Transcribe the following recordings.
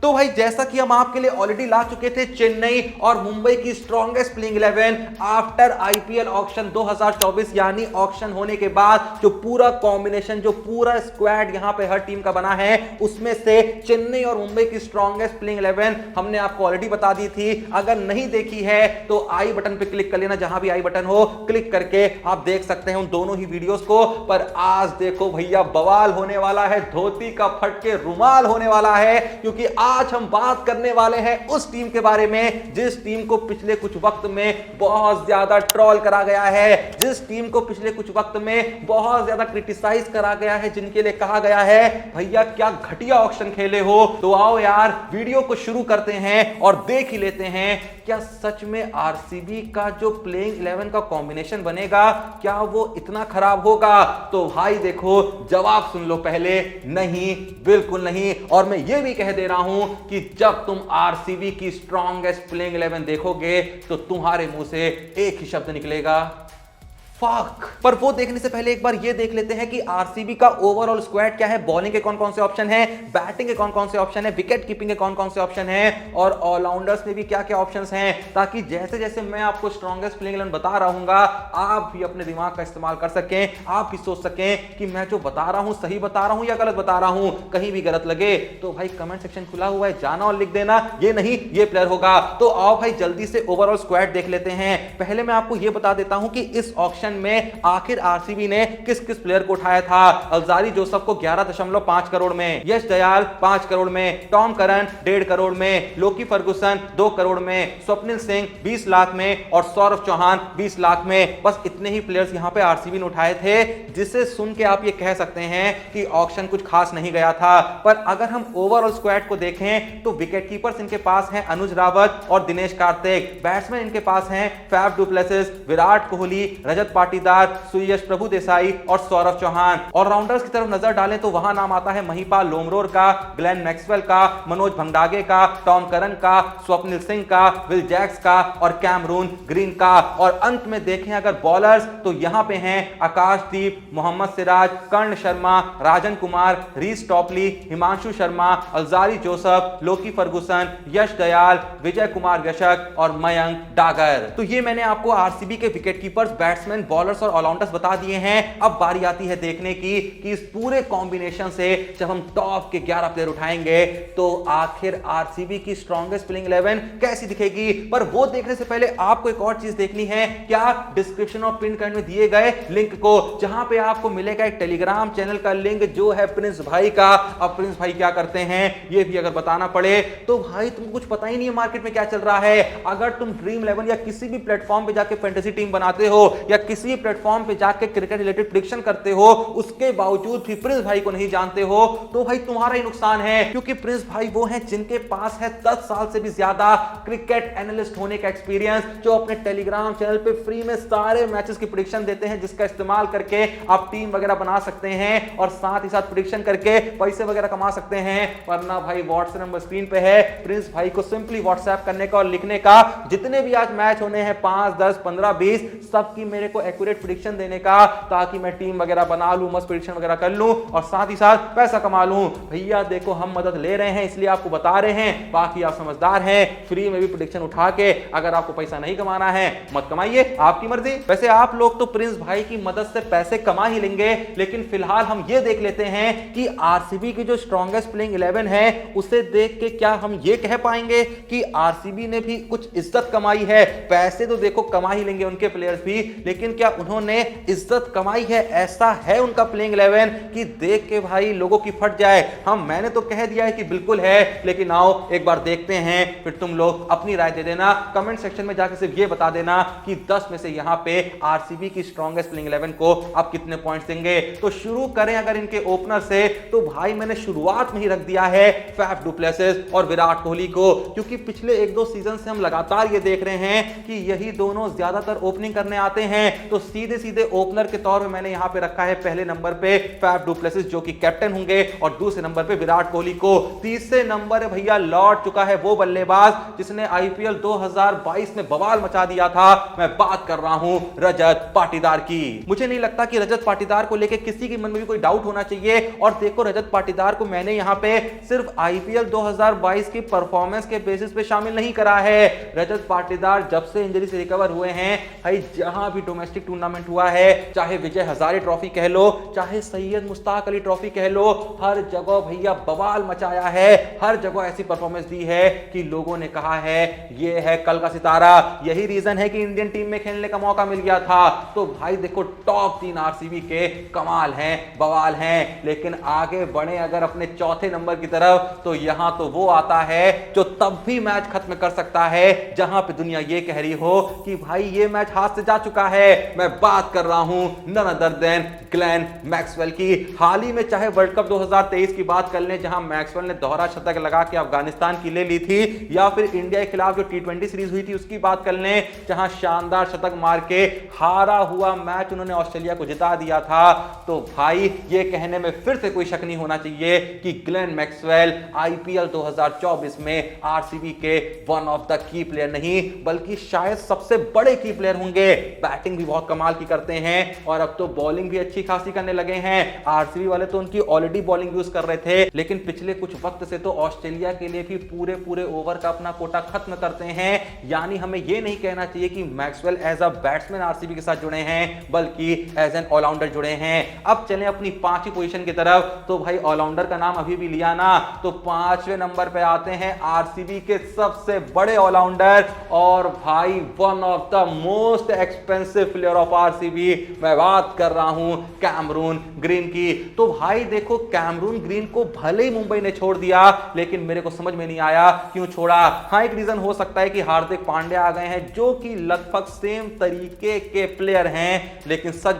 तो भाई जैसा कि हम आपके लिए ऑलरेडी ला चुके थे चेन्नई और मुंबई की strongest playing 11 after IPL auction 2024, यानी ऑक्शन होने के बाद जो पूरा कॉम्बिनेशन, जो पूरा स्क्वाड यहां पे हर टीम का बना है, उसमें से चेन्नई और मुंबई की स्ट्रॉन्गेस्ट प्लेइंग 11 हमने आपको ऑलरेडी बता दी थी। अगर नहीं देखी है तो आई बटन पे क्लिक कर लेना, जहां भी आई बटन हो क्लिक करके आप देख सकते हैं उन दोनों ही वीडियोस को। पर आज देखो भैया बवाल होने वाला है, धोती का फट के रुमाल होने वाला है, क्योंकि आज हम बात करने वाले हैं उस टीम के बारे में जिस टीम को पिछले कुछ वक्त में बहुत ज्यादा ट्रोल करा गया है, जिस टीम को पिछले कुछ वक्त में बहुत ज्यादा क्रिटिसाइज करा गया है, जिनके लिए कहा गया है भैया क्या घटिया ऑक्शन खेले हो। तो आओ यार वीडियो को शुरू करते हैं और देख ही लेते हैं क्या सच में आरसीबी का जो प्लेइंग 11 का कॉम्बिनेशन बनेगा क्या वो इतना खराब होगा। तो भाई देखो जवाब सुन लो पहले, नहीं बिल्कुल नहीं। और मैं ये भी कह दे रहा हूं कि जब तुम आरसीबी की स्ट्रॉन्गेस्ट प्लेइंग 11 देखोगे तो तुम्हारे मुंह से एक ही शब्द निकलेगा, फक। पर वो देखने से पहले एक बार ये देख लेते हैं कि आरसीबी का ओवरऑल स्क्वाड क्या है, बॉलिंग के कौन कौन से ऑप्शन है, बैटिंग के कौन कौन से ऑप्शन है, विकेट कीपिंग के कौन कौन से ऑप्शन है, और ऑलराउंडर्स में भी क्या क्या ऑप्शंस हैं, ताकि जैसे जैसे मैं आपको स्ट्रॉन्गेस्ट प्लेइंग 11 बता रहूंगा आप भी अपने दिमाग का इस्तेमाल कर सकें, आप भी सोच सकें कि मैं जो बता रहा हूं सही बता रहा हूं या गलत बता रहा हूं। कहीं भी गलत लगे तो भाई कमेंट सेक्शन खुला हुआ है, जाना और लिख देना ये नहीं ये प्लेयर होगा। तो आओ भाई जल्दी से ओवरऑल स्क्वाड देख लेते हैं। पहले मैं आपको ये बता देता हूं कि इस ऑक्शन में आखिर आरसीबी ने किस किस प्लेयर को उठाया था। अल्जारी जोसेफ को 11.5 करोड़ में, यश दयाल 5 करोड़ में, टॉम करन 1.5 करोड़ में, लोकी फर्गुसन 2 करोड़ में, स्वप्निल सिंह 20 लाख में और सौरभ चौहान 20 लाख में। बस इतने ही प्लेयर्स यहां पे आरसीबी ने उठाए थे, जिसे सुन के आप ये कह सकते हैं कि ऑक्शन कुछ खास नहीं गया था। पर अगर हम ओवरऑल स्क्वाड को देखें तो विकेट कीपर्स इनके पास हैं अनुज रावत और दिनेश कार्तिक, बैट्समैन इनके पास हैं Faf du Plessis, Virat Kohli, Rajat Patidar, Suyash Prabhu Desai और सौरभ चौहान। ऑलराउंडर्स की तरफ नजर डालें तो वहां नाम आता है महिपाल लोमरोर का, ग्लेन मैक्सवेल का, मनोज भंडागे का, टॉम करन का, स्वप्निल सिंह का, विल जैक्स का और कैमरून ग्रीन का। और अंत में देखें अगर बॉलर्स तो यहां पे हैं Akashdeep, Mohammed Siraj, Karn Sharma, Rajan Kumar, Reece Topley, Himanshu Sharma, Alzarri Joseph, Lockie Ferguson, Yash Dayal, Vijay Kumar Vyshak और मयंक डागर। तो ये मैंने आपको आरसीबी के विकेट कीपर्स, बैट्समैन, बॉलर्स और ऑलराउंडर्स बता दिए हैं। अब बारी आती है देखने की कि इस पूरे कॉम्बिनेशन से जब हम टॉप के 11 प्लेयर उठाएंगे तो आखिर आरसीबी की स्ट्रॉन्गेस्ट प्लेइंग 11 कैसी दिखेगी। पर वो देखने से पहले आपको एक और चीज देखनी है, क्या डिस्क्रिप्शन और पिन कमेंट में दिए गए लिंक को, जहां पे आपको मिलेगा एक टेलीग्राम चैनल का लिंक जो है प्रिंस भाई का। अब प्रिंस भाई क्या करते हैं ये भी अगर बताना पड़े तो भाई तुमको कुछ पता ही नहीं है मार्केट में क्या चल रहा है। अगर तुम ड्रीम 11 या किसी भी प्लेटफॉर्म पे जाके फैंटेसी टीम बनाते हो या किसी भी प्लेटफॉर्म पे जाके क्रिकेट रिलेटेड प्रेडिक्शन करते हो, उसके बावजूद भी प्रिंस भाई को नहीं जानते हो तो भाई तुम्हारा ही नुकसान है। क्योंकि प्रिंस भाई वो हैं जिनके पास है 10 साल से भी ज्यादा क्रिकेट एनालिस्ट होने का एक्सपीरियंस, जो अपने टेलीग्राम चैनल पे फ्री में सारे मैचेस की प्रेडिक्शन देते हैं, जिसका इस्तेमाल करके आप टीम वगैरह बना सकते हैं और साथ ही साथ प्रेडिक्शन करके पैसे वगैरह कमा सकते हैं। वरना भाई व्हाट्सएप नंबर स्क्रीन पे है, प्रिंस भाई को सिंपली व्हाट्सएप करने का और लिखने का, जितने भी आज मैच होने हैं 5, 10, 15, 20 सबकी मेरे को एक्यूरेट प्रेडिक्शन देने का, ताकि मैं टीम वगैरह बना लूं, मस्त प्रेडिक्शन वगैरह कर लूं और साथ ही साथ पैसा कमा लूं। भैया देखो हम मदद ले रहे हैं इसलिए आपको बता रहे हैं, बाकी आप समझदार हैं, फ्री में भी प्रेडिक्शन उठा के अगर आपको पैसा नहीं कमाना है मत कमाइए, आपकी मर्जी। वैसे आप लोग तो प्रिंस भाई की मदद से पैसे कमा ही लेंगे, लेकिन फिलहाल हम ये देख लेते हैं कि आरसीबी की जो स्ट्रॉन्गेस्ट प्लेइंग 11 है उसे देख के क्या हम ये कह पाएंगे कि आरसीबी ने भी कुछ इज्जत कमाई है। पैसे तो देखो कमा ही लेंगे उनके प्लेयर्स भी, लेकिन क्या उन्होंने इज्जत कमाई है? ऐसा है उनका प्लेइंग 11 कि देख के भाई लोगों की फट जाए। हम मैंने तो कह दिया है कि बिल्कुल है, लेकिन आओ एक बार देखते हैं, फिर तुम लोग अपनी राय दे देना। कमेंट सेक्शन में जाकर सिर्फ ये बता देना कि 10 में से यहां पे आरसीबी की स्ट्रॉन्गेस्ट प्लेइंग 11 को आप कितने पॉइंट्स देंगे। तो शुरू करें अगर इनके ओपनर से, तो भाई मैंने शुरुआत में ही रख दिया है फैफ डु प्लेसिस और विराट कोहली को, क्योंकि पिछले 1-2 सीजन से हम लगातार ये देख रहे हैं कि यही दोनों ज्यादातर ओपनिंग करने आते हैं। तो सीधे सीधे ओपनर के तौर पे मैंने यहां पे रखा है पहले नंबर पे फैफ डु प्लेसिस जो कि कैप्टन होंगे, और दूसरे नंबर पे विराट कोहली को। तीसरे नंबर है भैया लौट चुका है वो बल्लेबाज जिसने आईपीएल 2022 में बवाल मचा दिया था। मैं बात कर रहा हूं रजत पाटीदार की। मुझे नहीं लगता कि रजत पाटीदार को लेकर किसी के मन में भी कोई डाउट होना चाहिए। और देखो रजत पाटीदार को मैंने यहां पे सिर्फ आईपीएल 2022 की परफॉर्मेंस के बेसिस पे शामिल नहीं करा है। रजत पाटीदार जब से इंजरी से रिकवर हुए हैं भाई, जहां भी डोमेस्टिक टूर्नामेंट हुआ है, चाहे विजय हजारे ट्रॉफी कह लो, चाहे सैयद मुश्ताक अली ट्रॉफी कह लो, हर जगह भैया बवाल मचाया है। हर जगह ऐसी परफॉर्मेंस दी है कि लोगों ने कहा है ये है कल का सितारा। यही रीजन है कि इंडियन टीम में खेलने का मौका मिल गया था। तो भाई देखो टॉप 3 आरसीबी के कमाल हैं, बवाल हैं। लेकिन आगे बढ़े अगर अपने चौथे नंबर की तरफ, तो यहां तो वो आता है जो तब भी मैच खत्म कर सकता है जहां पे दुनिया ये कह रही हो कि भाई ये मैच हाथ से जा चुका है। मैं बात कर रहा हूं none other than Glenn Maxwell की। हाल ही में चाहे वर्ल्ड कप 2023 की बात कर लें जहां मैक्सवेल ने दोहरा शतक लगा के अफगानिस्तान की ले ली थी, या फिर इंडिया के खिलाफ जो टी20 सीरीज हुई थी उसकी बात कर लें जहां शानदार शतक मार के हारा हुआ मैच उन्होंने ऑस्ट्रेलिया को जिता दिया था, तो भाई ये कहने में फिर से कोई शक नहीं होना चाहिए कि ग्लेन मैक्सवेल आईपीएल 2024 में आरसीबी के one of the key player नहीं बल्कि शायद सबसे बड़े की प्लेयर होंगे। बैटिंग भी बहुत कमाल की करते हैं और अब तो बॉलिंग भी अच्छी खासी करने लगे हैं। आरसीबी वाले तो उनकी ऑलरेडी बॉलिंग यूज कर रहे थे, लेकिन पिछले कुछ वक्त से तो ऑस्ट्रेलिया के लिए भी पूरे पूरे ओवर का अपना कोटा खत्म करते हैं। यानी हमें यह नहीं कहना चाहिए कि Maxwell as a batsman RCB के साथ जुड़े हैं, बल्कि एज एन ऑलराउंडर जुड़े हैं। अब चलें अपनी 5वीं पोजीशन की तरफ, तो भाई ऑलराउंडर का नाम अभी भी लिया ना, तो 5वें नंबर पे आते हैं आरसीबी के सबसे बड़े ऑलराउंडर और भाई one of the most expensive player of RCB. मैं बात कर रहा हूं कैमरून ग्रीन की। तो भाई देखो कैमरून ग्रीन को भले ही मुंबई ने छोड़ दिया, लेकिन मेरे को समझ में नहीं आया क्यों छोड़ा। हाँ एक रीजन हो सकता है कि हार्दिक पांड्या आ गए हैं जो कि लगभग सेम तरीके के प्लेयर हैं, लेकिन सच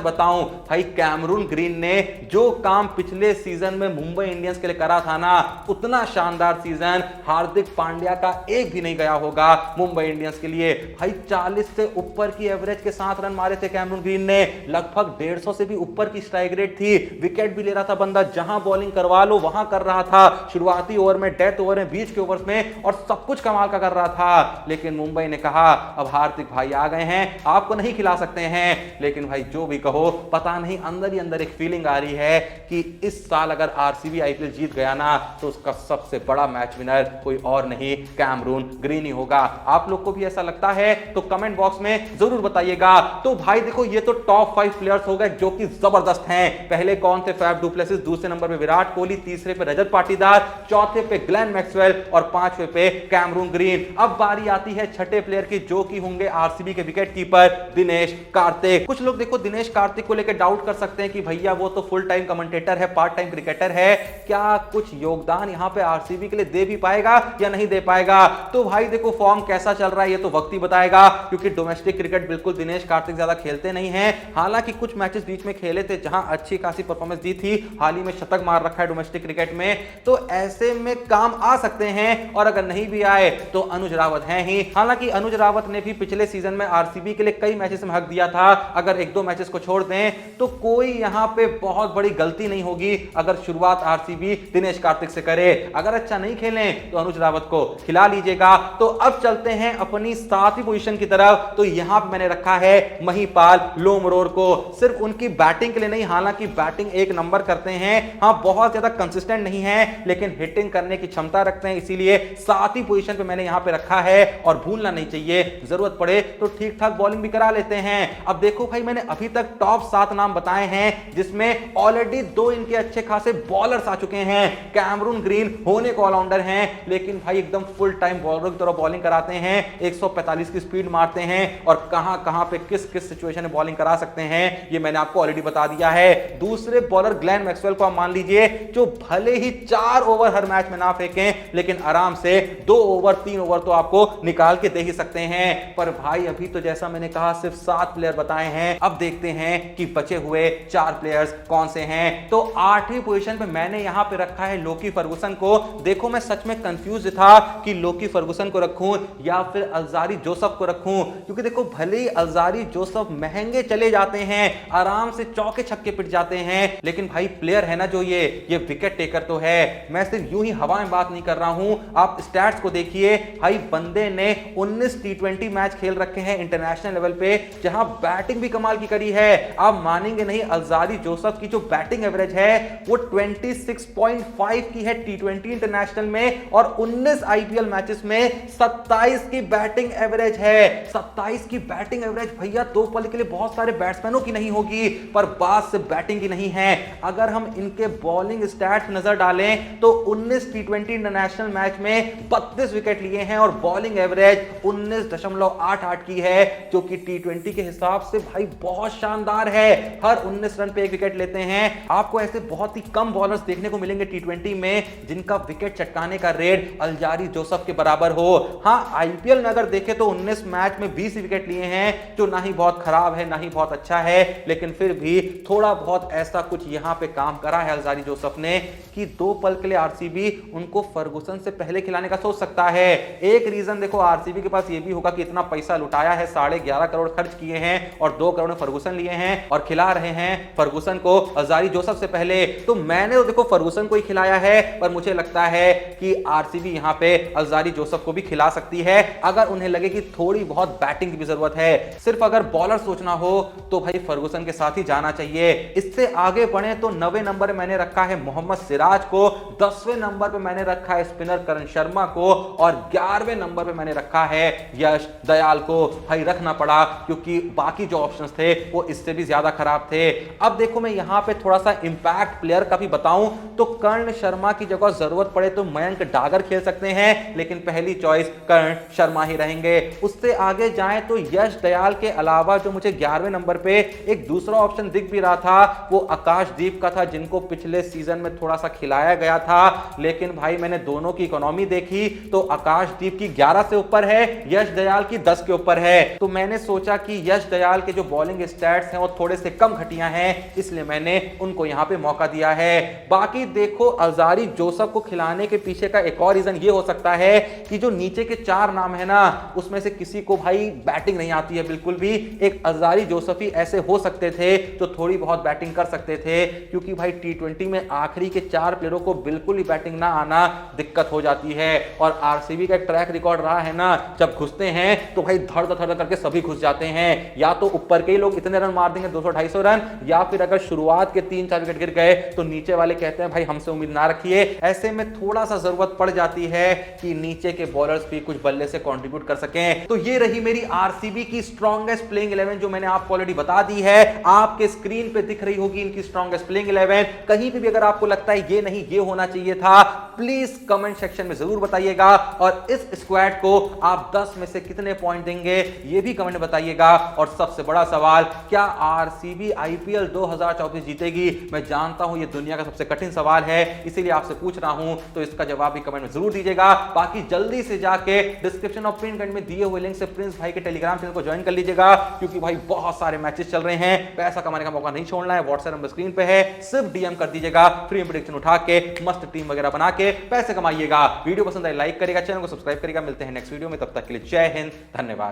बताऊं भाई कैमरून ग्रीन ने जो काम पिछले सीजन में मुंबई इंडियंस के लिए करा था ना, उतना शानदार सीजन हार्दिक पांड्या का एक भी नहीं गया होगा मुंबई इंडियंस के लिए। भाई 40 से ऊपर की एवरेज के साथ रन मारे थे कैमरून ग्रीन ने, लगभग 150 से भी ऊपर की स्ट्राइक रेट थी, विकेट भी ले रहा था बंदा, जहां बॉलिंग करवा लो वहां कर रहा था, शुरुआती ओवर में, डेथ ओवर में, बीच के ओवर्स में, और सब कुछ कमाल का कर रहा था। लेकिन मुंबई ने कहा अब हार्दिक भाई आ गए हैं, आपको नहीं खिला सकते हैं। लेकिन भाई जो भी कहो, पता नहीं अंदर ही अंदर एक फीलिंग आ रही है कि इस साल अगर आरसीबी आईपीएल जीत गया ना, तो उसका सबसे बड़ा मैच विनर कोई और नहीं कैमरून ग्रीन ही होगा। आप लोग को भी ऐसा लगता है तो कमेंट बॉक्स में जरूर बताइएगा। तो भाई देखो ये तो टॉप 5 प्लेयर्स हो गए जो कि जबरदस्त हैं। पहले कौन थे? फैफ डु प्लेसिस, दूसरे नंबर पे विराट कोहली, तीसरे पे रजत पाटीदार, चौथे पे ग्लेन मैक्सवेल और 5वें पे कैमरून ग्रीन। अब बारी आती है छठे प्लेयर की जो कि होंगे आरसीबी के विकेट कीपर दिनेश कार्तिक। कुछ लोग देखो दिनेश कार्तिक को लेकर डाउट कर सकते हैं कि भैया वो तो फुल टाइम कमेंटेटर है, पार्ट टाइम क्रिकेटर है, क्या कुछ योगदान यहां पे आरसीबी के लिए दे भी पाएगा या नहीं दे पाएगा? तो भाई देखो फॉर्म कैसा चल रहा है ये तो वक्त ही बताएगा, क्योंकि डोमेस्टिक क्रिकेट बिल्कुल दिनेश कार्तिक ज्यादा खेलते नहीं हैं। हालांकि कुछ मैचेस बीच में खेले थे जहां अच्छी खासी परफॉर्मेंस दी थी, हाल ही में शतक मार रखा है डोमेस्टिक क्रिकेट में, तो ऐसे में काम आ सकते हैं। और अगर नहीं भी आए तो अनुज रावत हैं ही। हालांकि अनुज रावत ने भी पिछले सीजन में आरसीबी के लिए कई मैचेस में हक दिया था, अगर 1-2 मैचेस को छोड़ दें तो कोई यहां पे बहुत बड़ी गलती नहीं होगी अगर शुरुआत आरसीबी दिनेश कार्तिक से करे। अगर अच्छा नहीं खेलें तो अनुज रावत को खिला लीजिएगा। तो अब चलते हैं अपनी 7वीं पोजीशन की तरफ, तो यहां पे मैंने रखा है महिपाल लोमरोर को। सिर्फ उनकी बैटिंग के लिए नहीं, हालांकि बैटिंग एक नंबर करते हैं, हां बहुत ज्यादा कंसिस्टेंट नहीं है, लेकिन हिटिंग करने की क्षमता रखते हैं, इसीलिए 7वीं पोजीशन पे मैंने यहां पे रखा है। और भूलना नहीं चाहिए, जरूरत पड़े तो ठीक ठाक बॉलिंग भी करा लेते हैं। अब देखो भाई मैंने अभी तक टॉप 7 नाम बताए हैं, जिसमें ऑलरेडी 2 इनके अच्छे खासे बॉलर्स आ चुके हैं। कैमरून ग्रीन होने को ऑलराउंडर हैं, लेकिन भाई एकदम फुल टाइम बॉलर की तरह बॉलिंग कराते हैं, 145 की स्पीड मारते हैं, और कहां पे किस सिचुएशन में बॉलिंग करा सकते हैं ये मैंने आपको ऑलरेडी बता दिया है। दूसरे बॉलर ग्लेन मैक्सवेल को आप मान लीजिए, जो भले ही 4 ओवर हर मैच में ना फेंकें, लेकिन आराम से 2 ओवर 3 ओवर तो आपको निकाल के दे ही सकते हैं। पर भाई अभी तो जैसा मैंने कहा सिर्फ 7 प्लेयर बताए हैं, अब देखते हैं कि बचे हुए 4 प्लेयर्स कौन से हैं। तो 8वीं पोजीशन पे मैंने यहां पे रखा है लोकी फर्गुसन को। देखो मैं सच में कंफ्यूज था कि लोकी फर्गुसन को रखूं या फिर अलजारी जोसेफ को रखूं, क्योंकि देखो भले ही अल्जारी जोसेफ महंगे चले जाते हैं, आराम से चौके छक्के पिट जाते हैं, लेकिन भाई प्लेयर है ना जो ये विकेट टेकर तो है। मैं सिर्फ यूं ही हवा में बात नहीं कर रहा हूं, आप स्टैट्स को देखिए भाई, बंदे ने 19 टी20 मैच खेल रखे हैं इंटरनेशनल लेवल पे, जहां बैटिंग भी कमाल की करी है। आप मानेंगे नहीं, अल्जारी जोसेफ की जो बैटिंग एवरेज है वो 26.5 की है टी20 इंटरनेशनल में, और 19 आईपीएल मैचेस में 27 की बैटिंग एवरेज है। 27 की बैटिंग एवरेज भैया दो पल के लिए बहुत सारे बैट्समैनों की नहीं होगी, पर बात से बैटिंग की नहीं है। अगर हम इनके बॉलिंग स्टैट्स नजर डालें तो 19 टी20 इंटरनेशनल मैच में 32 विकेट लिए हैं और बॉलिंग एवरेज 19.88 की है, जो कि टी20 के हिसाब से भाई बहुत शानदार है। हर 19 रन पे एक विकेट लेते हैं। आपको ऐसे बहुत ही कम बॉलर्स देखने को मिलेंगे टी20 में जिनका विकेट चटकाने का रेट अल्जारी जोसेफ के बराबर हो। हां, आईपीएल में अगर देखें तो 19 मैच में 20 विकेट लिए हैं, जो ना ही बहुत खराब है ना ही बहुत अच्छा है, लेकिन फिर भी थोड़ा बहुत ऐसा कुछ यहां पे काम करा है अल्जारी जोसेफ ने कि दो पल के लिए आरसीबी उनको फर्गुसन से पहले खिलाने का सोच सकता है। एक रीजन देखो, आरसीबी के पास ये भी होगा कि इतना पैसा लुटाया है, 11.5 करोड़ खर्च किए हैं और 2 करोड़ फर्गुसन लिए हैं और खिला रहे हैं फर्गुसन को अल्जारी जोसेफ से पहले। तो मैंने तो देखो फर्गुसन को ही खिलाया है, पर मुझे लगता है कि आरसीबी यहां पे अल्जारी जोसेफ को भी खिला सकती है अगर उन्हें लगे कि थोड़ी बहुत बैटिंग की भी जरूरत है। सिर्फ अगर बॉलर सोचना हो तो भाई फर्गुसन के साथ ही जाना चाहिए। इससे आगे बढ़े तो 9वें नंबर मैंने रखा है मोहम्मद सिराज को, 10वें नंबर पे मैंने रखा है स्पिनर करण शर्मा को और 11वें नंबर पे मैंने रखा है यश दयाल को। भाई रखना पड़ा क्योंकि बाकी जो ऑप्शंस थे वो इससे भी ज्यादा खराब थे। अब देखो मैं यहां पे थोड़ा सा इंपैक्ट प्लेयर का भी बताऊं तो कर्ण शर्मा की जगह जरूरत पड़े तो मयंक डागर खेल सकते हैं, लेकिन पहली चॉइस कर्ण शर्मा ही रहेंगे। उससे आगे जाएं तो यश दयाल के अलावा जो मुझे 11वें नंबर पे एक दूसरा ऑप्शन दिख भी रहा था वो आकाशदीप का था, जिनको पिछले सीजन में थोड़ा सा खिलाया गया था, लेकिन भाई मैंने दोनों की इकोनॉमी देखी तो आकाशदीप की 11 से ऊपर है, यश दयाल की 10 के ऊपर है। तो मैंने सोचा कि यश दयाल के जो बॉलिंग स्टैट्स हैं वो थोड़े से कम घटिया हैं, इसलिए मैंने उनको यहां पे मौका दिया है। बाकी देखो अल्जारी जोसेफ को खिलाने के पीछे का एक और रीजन ये हो सकता है कि जो नीचे के 4 नाम है ना उसमें से किसी को भाई बैटिंग नहीं आती है बिल्कुल भी। एक अल्जारी जोसेफ ही ऐसे हो सकते थे जो थोड़ी बहुत बैटिंग कर सकते थे, क्योंकि भाई टी20 में आखिरी के 4 प्लेयरों को बिल्कुल ही बैटिंग ना आना दिक्कत हो जाती है। और आरसीबी का एक ट्रैक रिकॉर्ड रहा है ना, जब घुसते हैं तो भाई धड़ धड़ करके सभी घुस जाते हैं, या तो ऊपर के ही लोग इतने रन मार देंगे 200-250 रन, या फिर अगर शुरुआत के 3-4 विकेट गिर गए तो नीचे वाले कहते हैं भाई हमसे उम्मीद ना रखिए। ऐसे में थोड़ा सा जरूरत पड़ जाती है कि नीचे के बॉलर्स भी कुछ बल्ले से कंट्रीब्यूट कर सकें। तो ये रही मेरी आरसीबी की स्ट्रॉन्गेस्ट प्लेइंग 11 जो मैंने आपको ऑलरेडी बता दी है। आपके स्क्रीन पे दिख रही होगी इनकी स्ट्रॉन्गेस्ट प्लेइंग 11। कहीं पे भी अगर आपको लगता है ये नहीं ये होना चाहिए था, प्लीज कमेंट सेक्शन में जरूर बताइएगा। और इस स्क्वाड को आप 10 में से कितने पॉइंट देंगे ये भी कमेंट बताइएगा। और सबसे बड़ा सवाल, क्या आरसीबी आईपीएल 2024 जीतेगी? मैं जानता हूं ये दुनिया का सबसे कठिन सवाल है, इसीलिए आपसे पूछ रहा हूं, तो इसका जवाब भी कमेंट में जरूर दीजिएगा। बाकी जल्दी से जाके डिस्क्रिप्शन और पिन कमेंट में दिए हुए लिंक से प्रिंस भाई के टेलीग्राम चैनल को ज्वाइन कर लीजिएगा, क्योंकि भाई बहुत सारे मैचेस चल रहे हैं, पैसा कमाने का मौका नहीं छोड़ना है। व्हाट्सएप नंबर स्क्रीन पे है, सिर्फ डीएम कर दीजिएगा, फ्री प्रेडिक्शन उठा के मस्त टीम वगैरह बना के पैसे कमाइएगा। वीडियो पसंद आए लाइक करेगा, चैनल को सब्सक्राइब करेगा। मिलते हैं नेक्स्ट वीडियो में, तब तक के लिए जय हिंद, धन्यवाद।